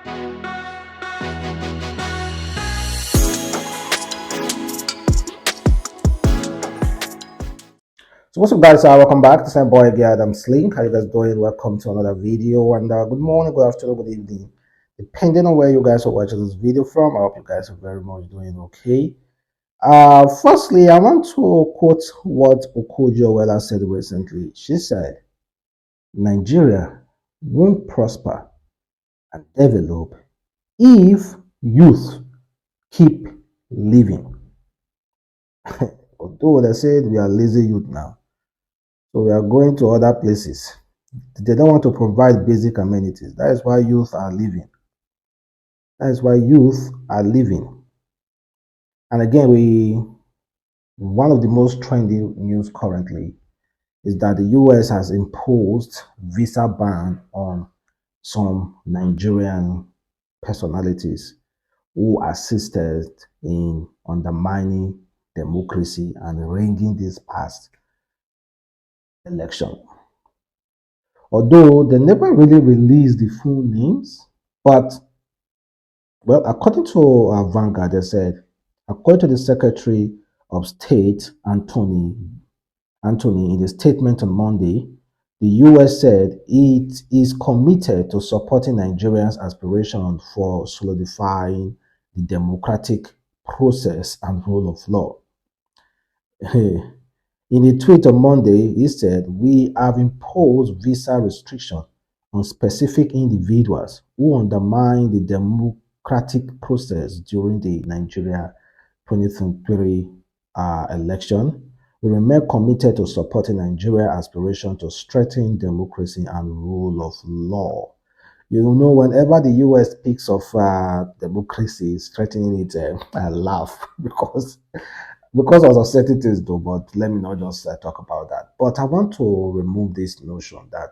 So what's up, guys? Welcome back. This is my boy again, Adamslink. How you guys doing? Welcome to another video, and good morning, good afternoon, good evening, depending on where you guys are watching this video from. I hope you guys are very much doing okay. Firstly, I want to quote what Okojo said recently. She said, Nigeria won't prosper and develop if youth keep living. Although they said we are lazy youth now, so we are going to other places. They don't want to provide basic amenities. That is why youth are leaving. That is why youth are leaving. And again, one of the most trending news currently is that the US has imposed visa ban on some Nigerian personalities who assisted in undermining democracy and ringing this past election. Although they never really released the full names, but well, according to Vanguard, they said, according to the Secretary of State, Anthony, in a statement on Monday, the US said it is committed to supporting Nigerians' aspiration for solidifying the democratic process and rule of law. In a tweet on Monday, he said, we have imposed visa restriction on specific individuals who undermine the democratic process during the Nigeria 2023 election. We remain committed to supporting Nigeria's aspiration to strengthen democracy and rule of law. You know, whenever the US speaks of democracy, strengthening it, I laugh because of uncertainties though, but let me not just talk about that. But I want to remove this notion that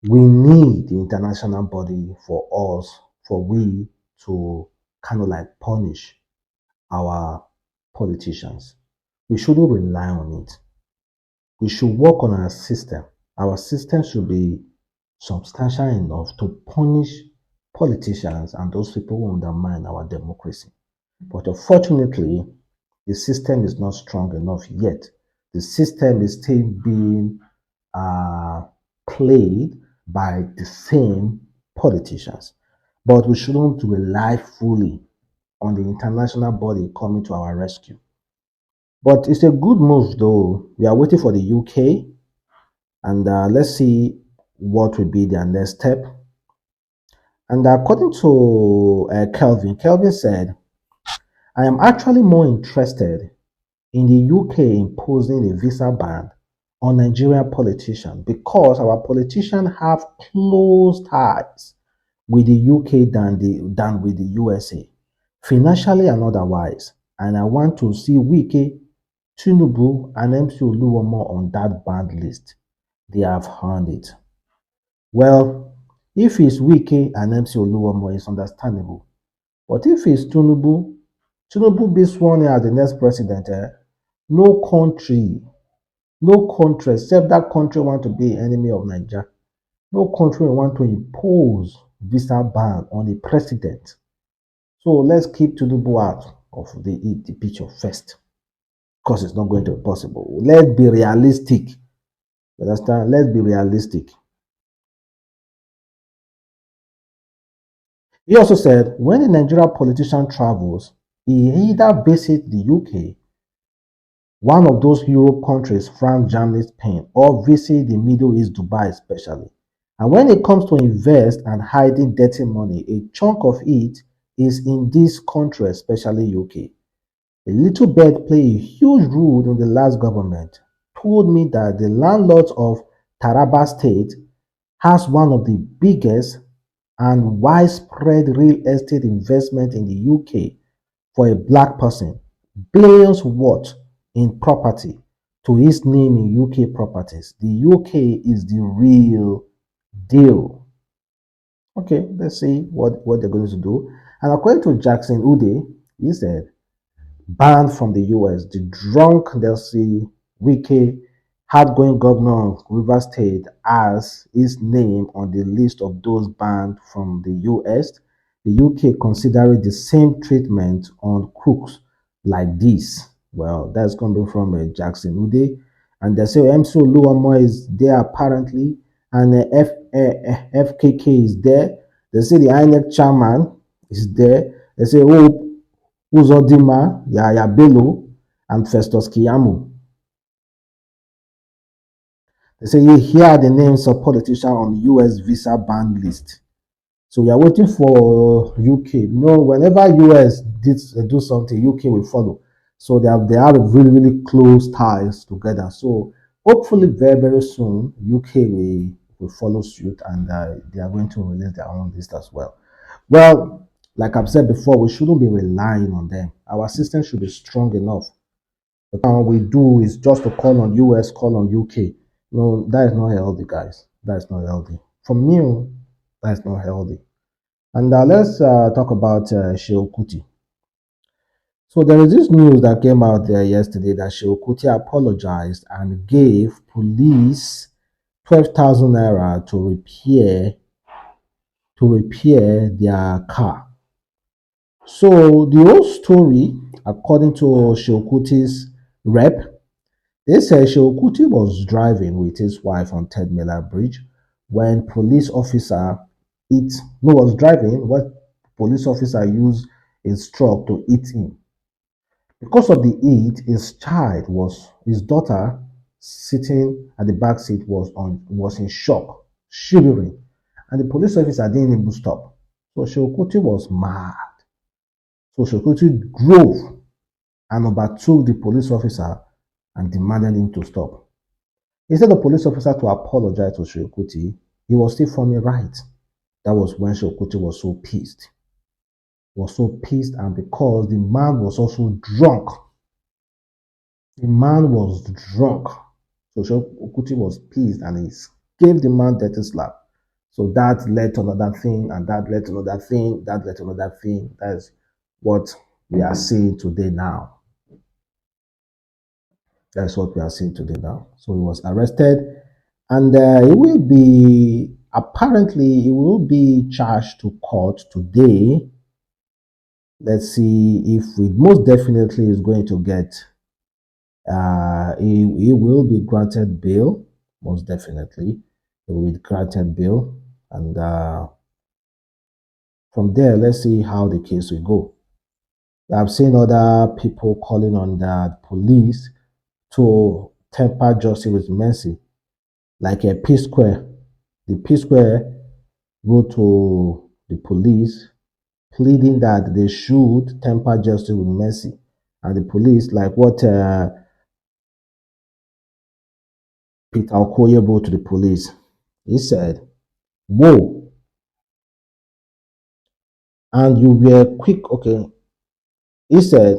we need the international body for we to kind of like punish our politicians. We shouldn't rely on it. We should work on our system. Our system should be substantial enough to punish politicians and those people who undermine our democracy. But unfortunately, the system is not strong enough yet. The system is still being played by the same politicians. But we shouldn't rely fully on the international body coming to our rescue. But it's a good move, though. We are waiting for the UK, and let's see what will be their next step. And according to Kelvin said, I am actually more interested in the UK imposing a visa ban on Nigerian politicians because our politicians have close ties with the UK than with the USA, financially and otherwise. And I want to see Wike, Tinubu, and MC Oluomo on that banned list. They have earned it. Well, if it's Wike and MC Oluomo, it's understandable. But if it's Tinubu be sworn in as the next president, no country except that country want to be enemy of Nigeria. No country want to impose visa ban on a president. So let's keep Tinubu out of the picture first, because it's not going to be possible. Let's be realistic. You understand? Let's be realistic. He also said when a Nigerian politician travels, he either visits the UK, one of those Europe countries, France, Germany, Spain, or visit the Middle East, Dubai especially. And when it comes to invest and hiding dirty money, a chunk of it is in this country, especially UK. A little bird played a huge role in the last government told me that the landlords of Taraba State has one of the biggest and widespread real estate investment in the UK for a black person, billions worth in property to his name in UK properties. The UK is the real deal. Okay, let's see what they're going to do. And according to Jackson Ude, he said, banned from the US, the drunk Nelson Wike outgoing governor of Rivers State has his name on the list of those banned from the US. The UK considering the same treatment on crooks like this. Well, that's coming from Jackson Ude. And they say MC Oluomo is there apparently, and FKK is there. They say the INEC chairman is there. They say, oh, Uzodima, Yaya Bello, and Festus Kiyamu. They say here are the names of politicians on US visa ban list. So we are waiting for UK. You know, whenever US do something, UK will follow. So they have really close ties together. So hopefully very soon UK will follow suit, and they are going to release their own list as well. Well, like I've said before, we shouldn't be relying on them. Our system should be strong enough. What we do is just to call on US, call on UK. No, that is not healthy, guys. That is not healthy. For me, that is not healthy. And let's talk about Seun Kuti. So there is this news that came out there yesterday that Seun Kuti apologized and gave police 12,000 naira to repair their car. So the whole story, according to Seun Kuti's rep, they say Seun Kuti was driving with his wife on Ted Miller Bridge when police officer was driving when police officer used his truck to hit him. Because of the heat, his daughter sitting at the back seat was in shock, shivering, and the police officer didn't even stop. So Seun Kuti was mad. So Seun Kuti drove and overtook the police officer and demanded him to stop. Instead of the police officer to apologize to Seun Kuti, he was still forming right. That was when Seun Kuti was so pissed. And because the man was also drunk. The man was drunk. So Seun Kuti was pissed and he gave the man dirty slap. So that led to another thing, and that led to another thing, that led to another thing. That's what we are seeing today now. That's what we are seeing today now. So he was arrested, and he will be charged to court today. Let's see if it most definitely is going to get, he will be granted bail, most definitely. He will be granted bail, and from there, let's see how the case will go. I've seen other people calling on the police to temper justice with mercy, like a P Square. The P Square wrote to the police pleading that they should temper justice with mercy. And the police, like what Peter Okoye wrote to the police, he said, whoa, and you were quick, okay. He said,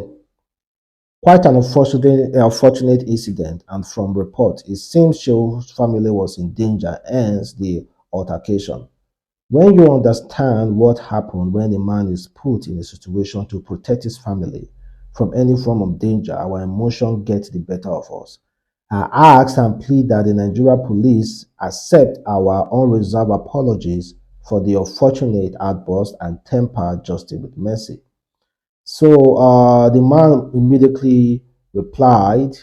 quite an unfortunate incident, and from report, it seems Sheu's family was in danger, hence the altercation. When you understand what happened when a man is put in a situation to protect his family from any form of danger, our emotion gets the better of us. I ask and plead that the Nigeria police accept our unreserved apologies for the unfortunate outburst and temper justice with mercy. So the man immediately replied,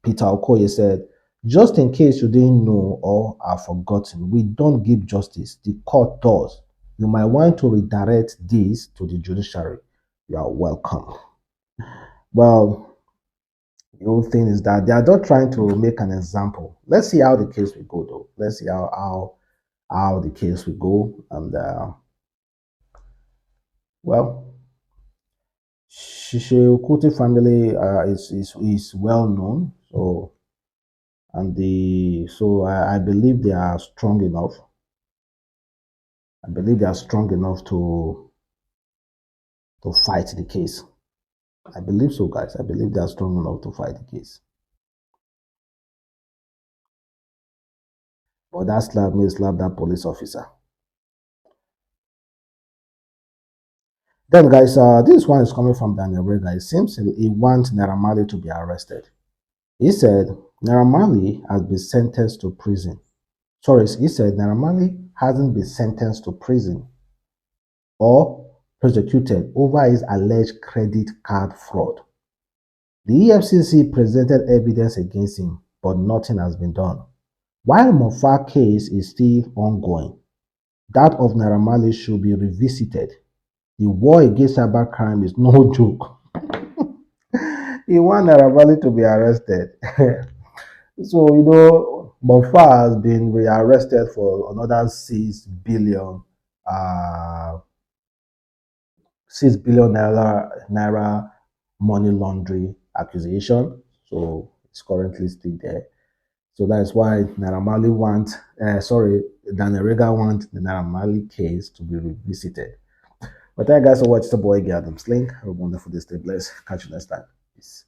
Peter Okoye said, just in case you didn't know or have forgotten, we don't give justice. The court does. You might want to redirect this to the judiciary. You are welcome. Well, the whole thing is that they are not trying to make an example. Let's see how the case will go, though. Let's see how the case will go. And, well, Shishe Kuti family is well known. So I believe they are strong enough. I believe they are strong enough to fight the case. I believe so, guys. I believe they are strong enough to fight the case. But that slap may slap that police officer. Then, guys, this one is coming from Daniel Rega. It seems he wants Naira Marley to be arrested. He said, Naira Marley has been sentenced to prison. Sorry, he said Naira Marley hasn't been sentenced to prison or prosecuted over his alleged credit card fraud. The EFCC presented evidence against him, but nothing has been done. While Moffat case is still ongoing, that of Naira Marley should be revisited. The war against cybercrime is no joke. He want Naira Marley to be arrested. So, Moffat has been rearrested for another uh, 6 billion naira money laundering accusation. So it's currently still there. So that's why Naira Marley Daniel Rega want the Naira Marley case to be revisited. But thank you guys for watching the boy Adamslink. Have a wonderful day. Stay blessed. Catch you next time. Peace.